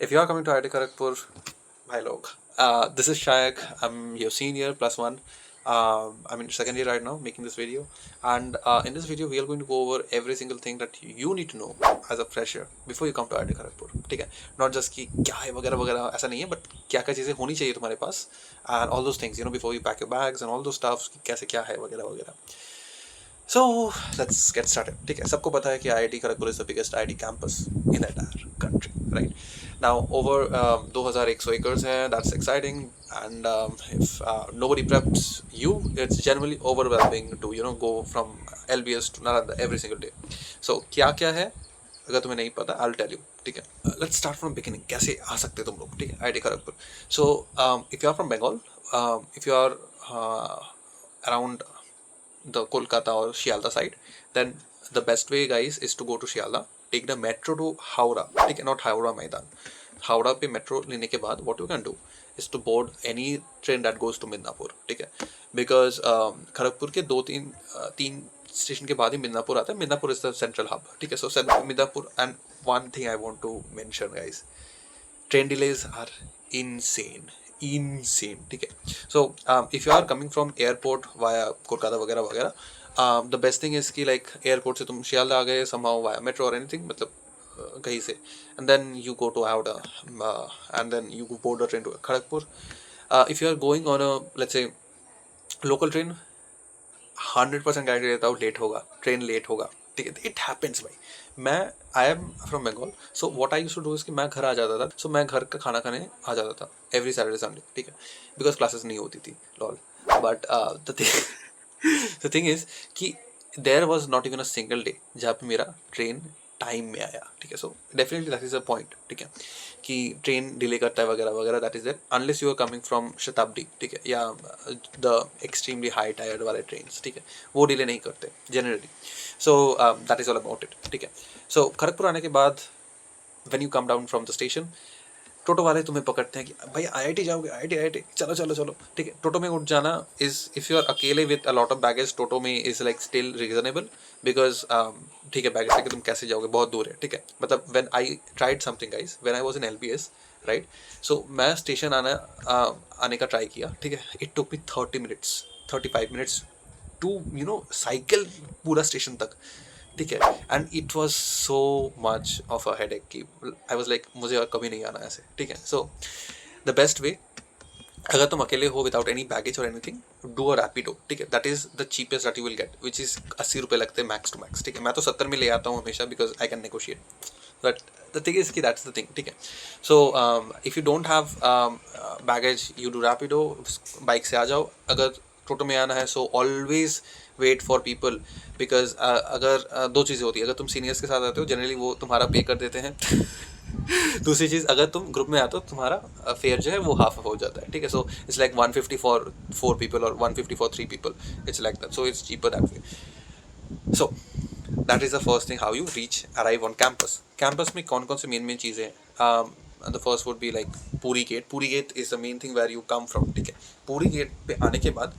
If you are coming to IIT Kharagpur, hi log. This is Shayak. I'm your senior plus one. I'm in second year right now, making this video. And in this video, we are going to go over every single thing that you need to know as a fresher before you come to IIT Kharagpur. ठीक है? Not just कि क्या है वगैरह वगैरह ऐसा नहीं है, but क्या क्या चीज़ें होनी चाहिए तुम्हारे पास and all those things, before you pack your bags and all those stuff कि कैसे क्या है वगैरह वगैरह. So let's get started. ठीक है, सबको पता है कि IIT Kharagpur is the biggest IIT campus in the entire country, right? Now over 2,100 acres है, that's exciting, and if nobody preps you, it's generally overwhelming to go from LBS to Nalanda every single day. So क्या क्या है अगर तुम्हें नहीं पता, I'll tell you. ठीक है, let's start from beginning. कैसे आ सकते तुम लोग, ठीक है, IIT Kharagpur. So if you are from Bengal, if you are around the Kolkata or Shialda side, then the best way, guys, is to go to Shialda. Take the metro to Howrah. ठीक है, not Howrah Maidan. Howrah पे metro लेने के बाद what you can do is to board any train that goes to Midnapore. ठीक है, because Kharagpur के तीन स्टेशन के बाद ही मिदनापुर आता है. Midnapore is the central hub. ठीक है, so Midnapore. And one thing I want to mention, guys, train delays are insane. ठीक है. So if you are coming from airport via Kolkata वगैरह वगैरह, the best thing is कि like airport से तुम शियालदा आ गए somehow via metro or anything, मतलब कहीं से, and then you go to Howrah, and then you board a train to Kharagpur. If you are going on a, let's say, local train, 100% guarantee देता हूँ late होगा, train late होगा. ठीक है, it happens भाई. मैं I am from Bengal, so what I used to do is कि मैं घर आ जाता था. सो मैं घर का खाना खाने आ जाता था एवरी सैटरडे संडे. ठीक है, बिकॉज क्लासेस नहीं होती थी, lol. But the thing is कि there was not even a single day जहाँ पे मेरा ट्रेन टाइम में आया. ठीक है, so definitely that is a point. ठीक है, कि ट्रेन डिले करता है वगैरह वगैरह, that is there unless you are coming from Shatabdi. ठीक है, या द एक्सट्रीमली हाई टायर्ड वाले ट्रेन. ठीक है, वो डिले नहीं करते generally. So that is all about it. ठीक है, सो खड़गपुर आने के बाद when you come down from the station, toto वाले तुम्हें पकड़ते हैं कि भाई IIT जाओगे, IIT चलो चलो चलो. ठीक है, टोटो में उठ जाना इज, इफ यू आर अकेले with a lot of baggage, toto में is like still reasonable. Because ठीक है, बैगेज लेके तुम कैसे जाओगे, बहुत दूर है. ठीक है, मतलब when I tried something, guys, when I was in LBS, right, so मैं स्टेशन आने का ट्राई किया. ठीक है, it took me 30 minutes, 35 minutes to cycle पूरा स्टेशन तक. ठीक है, and it was so much of a headache कि आई वॉज लाइक मुझे और कभी नहीं आना ऐसे. ठीक है, सो द बेस्ट वे, अगर तुम अकेले हो विदाउट एनी बैगेज और एनीथिंग, डू अ रैपिडो. ठीक है, that is the cheapest that you will gate, which is 80 रुपये लगते हैं मैक्स टू मैक्स. ठीक है, मैं तो 70 में ले आता हूँ हमेशा, because I can negotiate. But the thing is कि दैट्स द थिंग. ठीक है, so if you don't have baggage, you do Rapido. Bike से आ जाओ. अगर टोटो में आना है, so always wait for people, because अगर दो चीज़ें होती है. अगर तुम सीनियर्स के साथ आते हो, जनरली वो तुम्हारा पे कर देते हैं. दूसरी चीज़, अगर तुम ग्रुप में आते हो, तुम्हारा फेयर जो है वो हाफ हो जाता है. ठीक है, so it's like 150 for 4 people और 150 for 3 people. It's like that, so it's cheaper that way. So that is the first thing, how you reach arrive on campus. Campus में कौन कौन से मेन चीज़ें हैं. The first would be like Puri gate. Puri gate is the main thing where you come from. ठीक है, Puri gate पे आने के बाद,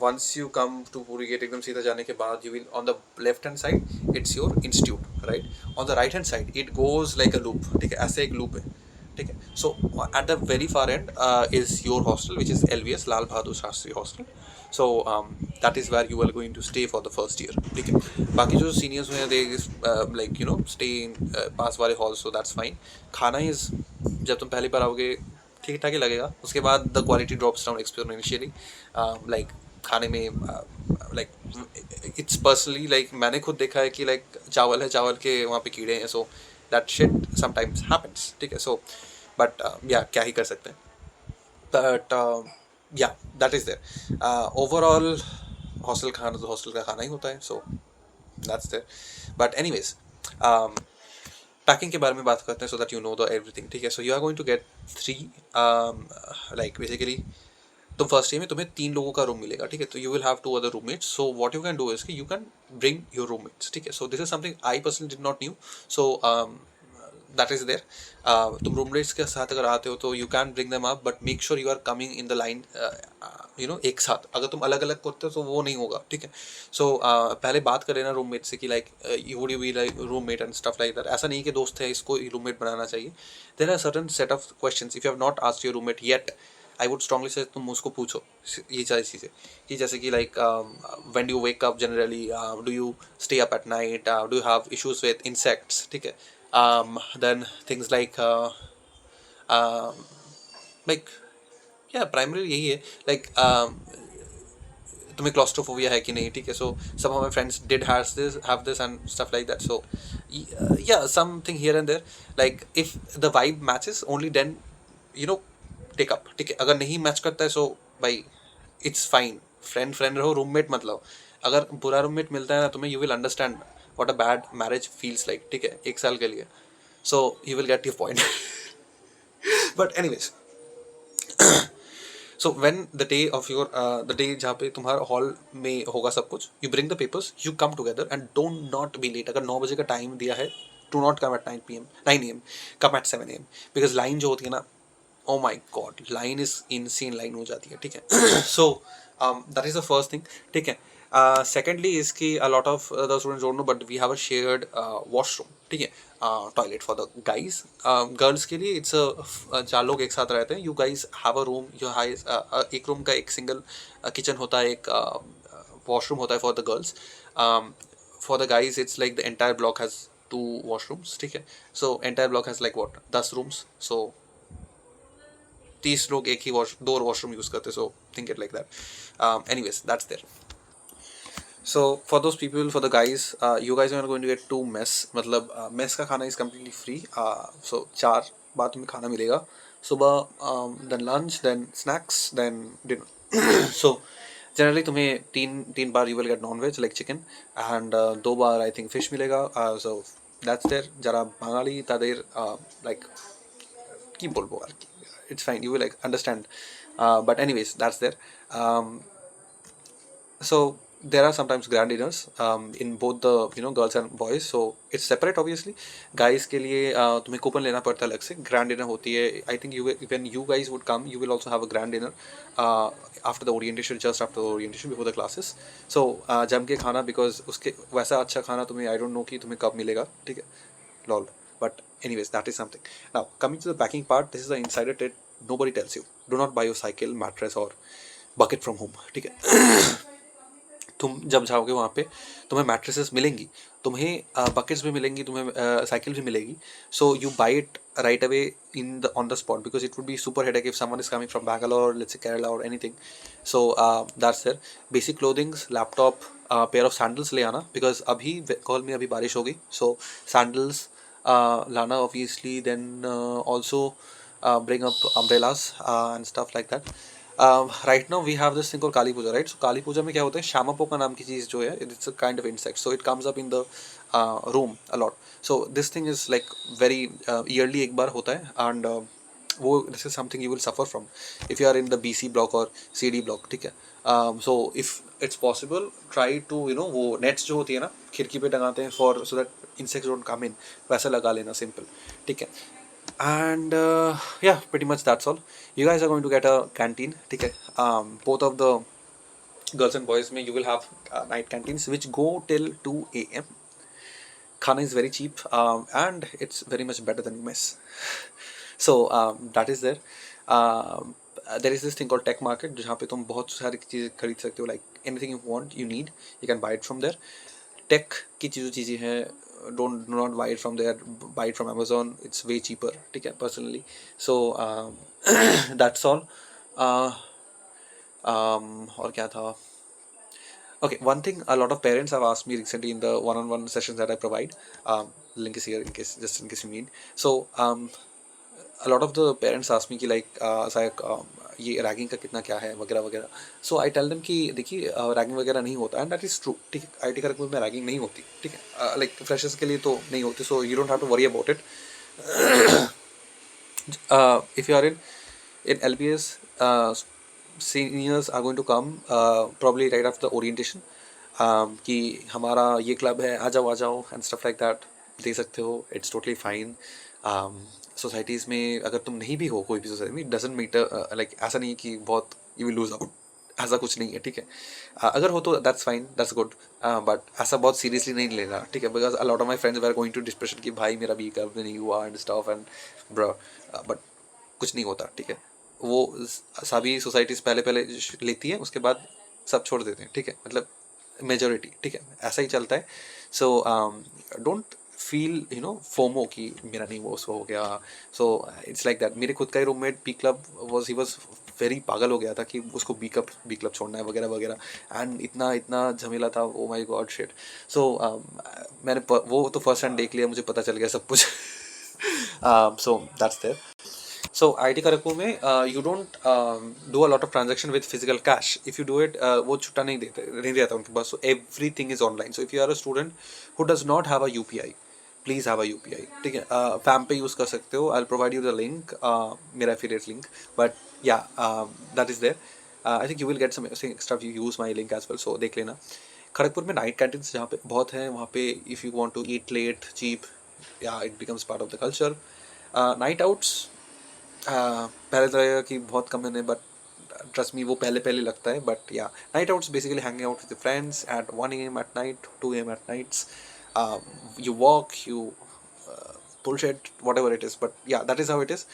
once you come to Puri gate, एकदम सीधा जाने के बाद, you will on the left hand side it's your institute, right. On the right hand side it goes like a loop. ठीक है, ऐसे एक लूप है. ठीक है, so at the very far end is your hostel, which is LBS, Lal Bahadur Shastri hostel. So that is where you are going to stay for the first year. ठीक है, बाकी जो सीनियर्स हैं दे लाइक स्टे इन पास वाले hall, so that's fine. खाना is, जब तुम पहली बार आओगे ठीक ठाक ही लगेगा. उसके बाद the quality drops down exponentially. Like खाने में लाइक इट्स पर्सनली, लाइक मैंने खुद देखा है कि लाइक चावल है, चावल के वहाँ पे कीड़े हैं. So that shit sometimes happens. ठीक है, सो बट या क्या ही कर सकते हैं. But yeah that is there. Overall hostel खाना तो हॉस्टल का खाना ही होता है. So that's there. But anyways, packing के बारे में बात करते हैं, so that you know the everything. ठीक है, so you are going to get 3, like basically तुम फर्स्ट ईयर में तुम्हें 3 लोगों का रूम मिलेगा. ठीक है, तो you will have 2 other roommates. So what you can do is कि you can bring your roommates. ठीक है, so this is something I personally did not knew. So that is there. तुम रूममेट्स के साथ अगर आते हो तो you can bring them up, but make sure you are coming in the line, एक साथ, अगर तुम अलग अलग करते हो तो वो नहीं होगा, ठीक है। सो पहले बात कर लेना रूममेट से कि like would you be like roommate and stuff like that. ऐसा नहीं कि दोस्त है इसको रूममेट बनाना चाहिए। There are certain set of questions, if you have not asked your roommate yet, I would strongly say तुम उसको पूछो ये सारी चीज़ें, कि जैसे कि like when do you wake up generally, do you stay up at night, do you have issues with insects, ठीक है। देन थिंग्स लाइक लाइक या प्राइमरी यही है, लाइक तुम्हें क्लॉस्ट्रोफोबिया है कि नहीं, ठीक है। So some of my friends did have this and stuff like that. So या something here and there, like if the vibe matches only then take up, ठीक है। अगर नहीं मैच करता है सो भाई इट्स फाइन, फ्रेंड फ्रेंड रहो, roommate मतलब। अगर बुरा रूममेट मिलता है ना तुम्हें, you will understand what a bad marriage feels like, ठीक है, एक साल के लिए। So you will get your point. But anyways, so when the day of your the day जहाँ पे तुम्हारा हॉल में होगा सब कुछ, you bring the papers, you come together and don't not be late. अगर 9 बजे का टाइम दिया है, do not come at 9 AM, come at 7 AM, because line जो होती है ना, oh my god, line is insane line हो जाती है, ठीक है। सो that is the first thing, ठीक है। सेकेंडली इसकी a lot of the students don't know but we have a shared washroom, ठीक है, toilet for the guys. Girls के लिए इट्स 4 लोग एक साथ रहते हैं, you guys have a room, you हाइज एक रूम का एक सिंगल किचन होता है, एक वॉशरूम होता है for the girls. For the guys it's like the entire block has 2 washrooms, ठीक है। So entire block has like what 10 rooms, so 30 लोग एक ही 2 वॉशरूम यूज करते, so think it like that. Anyways that's there. So for those people, for the guys, you guys are not going to get too mess, मतलब mess का खाना is completely free. So 4 बार तुम्हें खाना मिलेगा, सुबह, then lunch, then snacks, then dinner. So generally तुम्हें तीन बार you will get non-veg like chicken, and 2 bar I think fish मिलेगा. So that's there. যারা বাঙালি তাদের like কি বলবো আর কি, it's fine, you will like understand. But anyways, that's there. Um, so there are sometimes grand dinners in both the girls and boys, so it's separate obviously. Guys के लिए तुम्हें coupon लेना पड़ता है अलग से, grand dinner होती है. I think when you guys would come, you will also have a grand dinner after the orientation, just after the orientation, before the classes. So जम के खाना, because उसके वैसा अच्छा खाना तुम्हें I don't know कि तुम्हें कब मिलेगा, ठीक है, lol. But anyways, that is something. Now coming to the packing part, this is the insider tip nobody tells you. Do not buy your cycle, mattress or bucket from home, ठीक है। तुम जब जाओगे वहाँ पे तुम्हें मैट्रेसेस मिलेंगी, तुम्हें बकेट्स भी मिलेंगी, तुम्हें साइकिल भी मिलेगी. So you buy it right away in the on the spot, because it would be super headache if someone is coming from Bangalore, let's say Kerala और anything. So that's there. Basic clothings, laptop, pair of sandals ले आना, because अभी कॉल में अभी बारिश होगी, so sandals लाना obviously. Then also bring up umbrellas and stuff like that. Right now we have this thing called Kali Puja, right? So Kali Puja में क्या होता है, शामापोका नाम की चीज़ जो है, it's a kind of insect, so it comes up in the room a lot. So this thing is like very yearly एक बार होता है, and वो this is something you will suffer from if you are in the BC block or CD block, ठीक है. So if it's possible, try to वो nets जो होती है ना खिड़की पे टंगाते हैं for so that insects don't come in, वैसा लगा लेना, simple, ठीक है. And yeah, pretty much that's all. You guys are going to get a canteen, okay. Both of the girls and boys may you will have night canteens which go till 2 a.m. Khana is very cheap, and it's very much better than mess. So that is there. There is this thing called tech market जहाँ पे तुम बहुत सारी चीज़ें खरीद सकते हो, like anything you want, you need, you can buy it from there. Tech की चीज़ें हैं, do not buy it from there, buy it from Amazon, it's way cheaper, ठीक है, personally. So that's all. और क्या था, okay, one thing a lot of parents have asked me recently in the one-on-one sessions that I provide, link is here in case, just in case you need. So a lot of the parents ask me कि like ये ragging का कितना क्या है वगैरह वगैरह. सो I tell them कि देखिए रैगिंग वगैरह नहीं होता, एंड दैट इज़ ट्रू, ठीक है. आई टी खड़गपुर में रैगिंग नहीं होती, ठीक है, लाइक फ्रेशर्स के लिए तो नहीं होती, so you don't have to worry about it. If you are in LPS, seniors are going to come probably right after the orientation, कि हमारा ये क्लब है, आ जाओ एंड स्टफ लाइक दैट, दे सकते हो, इट्स टोटली फाइन. सोसाइटीज़ में अगर तुम नहीं भी हो कोई भी सोसाइटी में, डजंट मैटर, लाइक ऐसा नहीं कि बहुत यू विल लूज आउट ऐसा कुछ नहीं है, ठीक है। अगर हो तो that's fine, that's good, but ऐसा बहुत सीरियसली नहीं लेना, ठीक है, because a lot of my friends were going to depression कि भाई मेरा भी कब नहीं हुआ and stuff and bro, but कुछ नहीं होता, ठीक है। वो सभी सोसाइटीज़ पहले पहले लेती है, उसके बाद सब छोड़ देते हैं, ठीक है, मतलब मेजोरिटी, ठीक है, ऐसा ही चलता है। सो डोंट फील फोमो कि मेरा नहीं वो उसको हो गया। So it's like that. मेरे खुद का ही रूममेट बी क्लब ही वॉज वेरी पागल हो गया था कि उसको बी क्लब छोड़ना है वगैरह वगैरह, एंड इतना इतना झमेला था, ओ माई गॉड शिट। सो वो तो फर्स्ट हैंड देख लिया, मुझे पता चल गया सब कुछ। So that's there. So IT Kharagpur में you don't do a lot of transaction with physical cash. If you do it, वो छुट्टा नहीं रहता उनके पास. So everything is online. So if you are a student who does not have a UPI, please have a UPI. ठीक है, fam पे use कर सकते हो. I'll provide you the link, मेरा affiliate link. But yeah, that is there. I think you will get some extra if you use my link as well. So देख लेना. खड़गपुर में नाइट कैंटीन्स जहाँ पे बहुत हैं, वहाँ पे if you want to eat late, cheap, yeah, it becomes part of the culture. Night outs, पहले तो लगेगा कि बहुत कम है, बट ट्रस्ट मी वो पहले पहले लगता है, but yeah night outs basically hanging out with friends at 1 AM at night, 2 AM at nights, you walk, you bullshit, whatever it is, but yeah, that is how it is.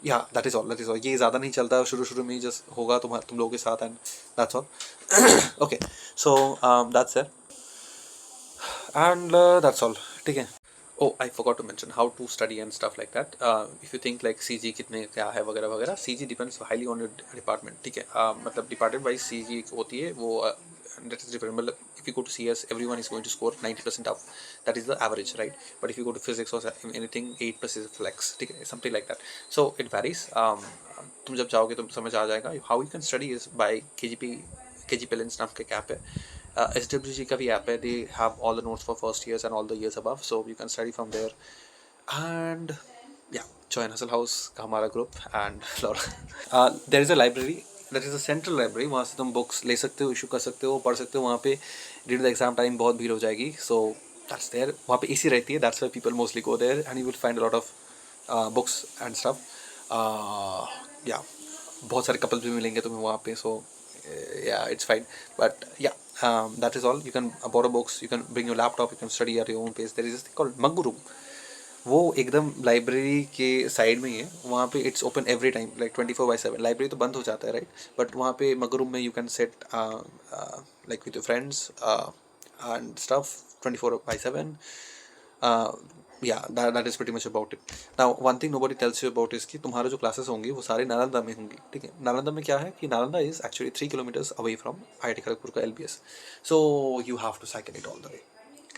Yeah, that is all. ये ज़्यादा नहीं चलता, शुरू शुरू में ही just होगा तुम लोगों के साथ, and that's all. Okay, so that's it, and that's all, ठीक है. Oh, I forgot to mention how to study and stuff like that. If you think like CG कितने क्या है वगैरह वगैरह, CG depends highly on your department, ठीक है. मतलब department wise CG होती है वो, that is different. मतलब if you go to CS, everyone is going to score 90% up. That is the average, right? But if you go to physics or anything, 8+ is flex, ठीक है, something like that. So it varies. तुम जब जाओगे तुम समझ आ जाएगा. How you can study is by KGP Lens नाम का ऐप है. SWG का भी ऐप है. They have all the notes for first years and all the years above, so you can study from there. And yeah, join Hustle House का हमारा group and there is a library, that is a central library. वहाँ से तुम books ले सकते हो, issue कर सकते हो, पढ़ सकते हो. वहाँ पे during the exam time बहुत भीड़ हो जाएगी, so that's there. वहाँ पे AC रहती है, that's why people mostly go there, and you will find a lot of books and stuff. Yeah, बहुत सारे couples भी मिलेंगे तुम्हें वहाँ पे, so yeah, it's fine. But yeah, that is all. You can borrow books, you can bring your laptop, you can study at your own pace. There is this thing called Maggu Room. वो एकदम library के side में ही है. वहाँ पे it's open every time, like 24/7. Library तो बंद हो जाता है, राइट, बट वहाँ पे मगर रूम में you can set like with your friends and stuff 24/7. या that is pretty much about it. Now one thing nobody tells you about is कि तुम्हारे जो क्लासेस होंगी वो सारे नालंदा में होंगी, ठीक है. नालंदा में क्या है कि Nalanda is actually 3 kilometres away from IIT Kharagpur का LBS. So you have to cycle it all the way,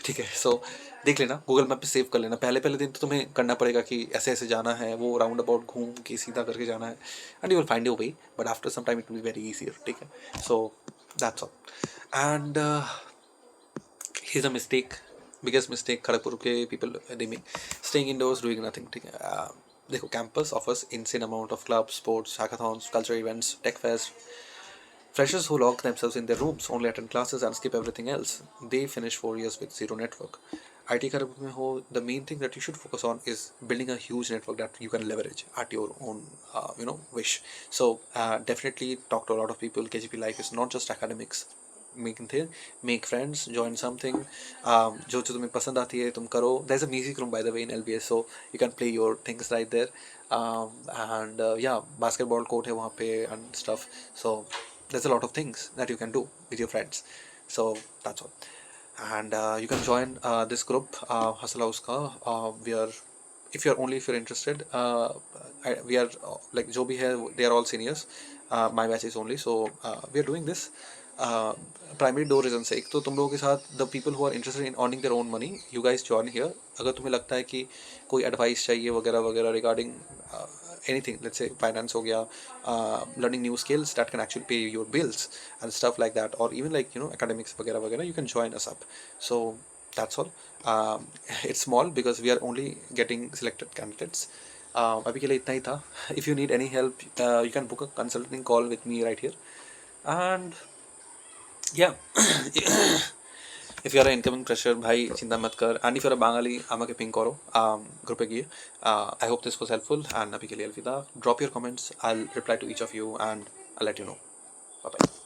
ठीक है. सो देख लेना, गूगल मैप पे सेव कर लेना. पहले पहले दिन तो तुम्हें करना पड़ेगा कि ऐसे ऐसे जाना है, वो राउंड अबाउट घूम के सीधा करके जाना है, and you will find your way, but after some time it will be very easier, ठीक है. So that's all. And he is a mistake, biggest mistake Kharagpur के people they make, staying indoors doing nothing, ठीक है. देखो, campus offers insane amount of club, sports, hackathons, cultural events, tech fest. Freshers who lock themselves in their rooms, only attend classes and skip everything else, they finish 4 years with zero network. IT Kharagpur mein ho, the main thing that you should focus on is building a huge network that you can leverage at your own, wish. So definitely talk to a lot of people. KGP life is not just academics. Make friends, join something. जो तुम्हें पसंद आती है तुम करो. There's a music room by the way in LBS, so you can play your things right there. And yeah, basketball court है वहाँ पे and stuff. So there's a lot of things that you can do with your friends. So that's all. And you can join this group, Hustle House ka. We are, if you're interested, we are like जो भी है, they are all seniors. My batch is only, so we are doing this. Primary 2 reason से. एक तो तुम लोगों के साथ the people who are interested in earning their own money, you guys join here. अगर तुम्हें लगता है कि कोई एडवाइस चाहिए वगैरह वगैरह regarding anything, let's say finance हो गया, learning new skills that can actually pay your bills and stuff like that, or even like academics वगैरह वगैरह, you can join us up. So that's all. It's small because we are only getting selected candidates. अभी के लिए इतना ही था. If you need any help, you can book a consulting call with me right here. And yeah, if you are an incoming fresher, भाई चिंता मत कर. And if you are a Bangali, আমাকে ping करो ग्रुप पे गए. I hope this was helpful, and अभी के लिए अलविदा. Drop your comments, I'll reply to each of you, and I'll let you know. Bye bye.